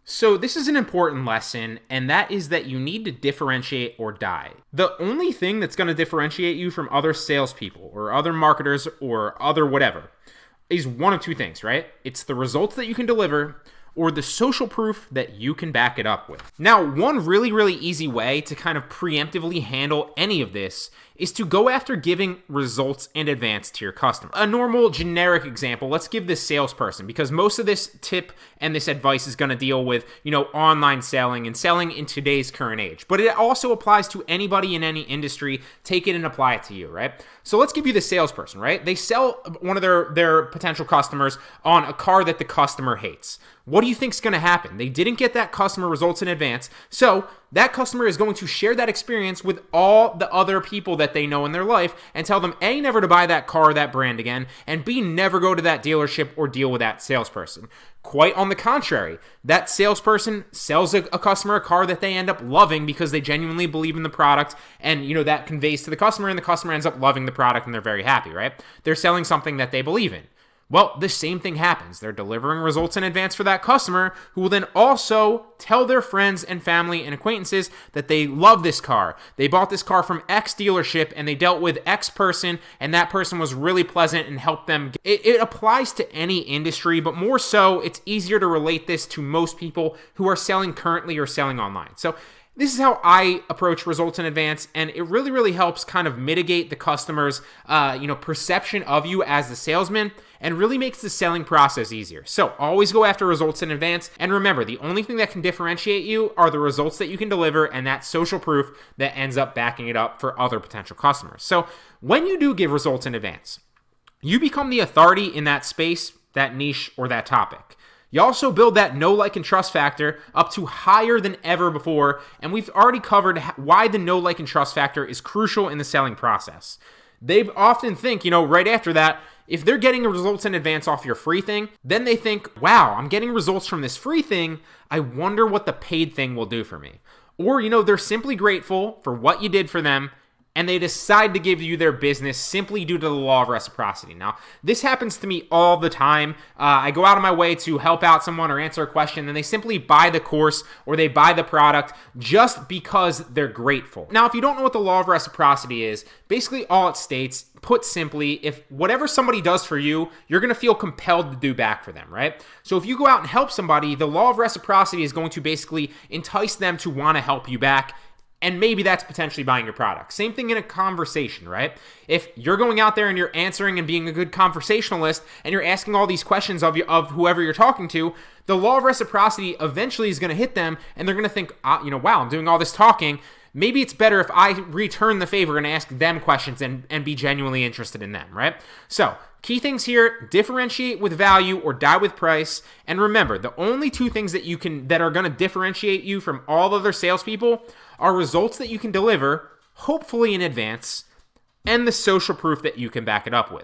So this is an important lesson, and that is that you need to differentiate or die. The only thing that's going to differentiate you from other salespeople or other marketers or other whatever is one of two things, right? It's the results that you can deliver or the social proof that you can back it up with. Now, one really, really easy way to kind of preemptively handle any of this is to go after giving results in advance to your customer. A normal generic example, let's give this salesperson, because most of this tip and this advice is going to deal with, online selling and selling in today's current age. But it also applies to anybody in any industry. Take it and apply it to you, right? So let's give you the salesperson, right? They sell one of their potential customers on a car that the customer hates. What do you think is going to happen? They didn't get that customer results in advance, so that customer is going to share that experience with all the other people that they know in their life and tell them, A, never to buy that car or that brand again, and B, never go to that dealership or deal with that salesperson. Quite on the contrary, that salesperson sells a customer a car that they end up loving because they genuinely believe in the product, and that conveys to the customer, and the customer ends up loving the product and they're very happy, right? They're selling something that they believe in. Well, the same thing happens. They're delivering results in advance for that customer, who will then also tell their friends and family and acquaintances that they love this car. They bought this car from X dealership and they dealt with X person, and that person was really pleasant and helped them. It applies to any industry, but more so, it's easier to relate this to most people who are selling currently or selling online. So this is how I approach results in advance, and it really, really helps kind of mitigate the customer's, perception of you as the salesman, and really makes the selling process easier. So always go after results in advance, and remember, the only thing that can differentiate you are the results that you can deliver and that social proof that ends up backing it up for other potential customers. So when you do give results in advance, you become the authority in that space, that niche, or that topic. You also build that know, like, and trust factor up to higher than ever before, and we've already covered why the know, like, and trust factor is crucial in the selling process. They often think, right after that, if they're getting results in advance off your free thing, then they think, wow, I'm getting results from this free thing. I wonder what the paid thing will do for me. Or, they're simply grateful for what you did for them, and they decide to give you their business simply due to the law of reciprocity. Now, this happens to me all the time. I go out of my way to help out someone or answer a question, and they simply buy the course or they buy the product just because they're grateful. Now, if you don't know what the law of reciprocity is, basically all it states, put simply, if whatever somebody does for you, you're going to feel compelled to do back for them, right? So if you go out and help somebody, the law of reciprocity is going to basically entice them to want to help you back. And maybe that's potentially buying your product. Same thing in a conversation, right? If you're going out there and you're answering and being a good conversationalist and you're asking all these questions of whoever you're talking to, the law of reciprocity eventually is going to hit them, and they're going to think, wow, I'm doing all this talking. Maybe it's better if I return the favor and ask them questions and be genuinely interested in them, right? So key things here: differentiate with value or die with price. And remember, the only two things that are going to differentiate you from all other salespeople are results that you can deliver, hopefully in advance, and the social proof that you can back it up with.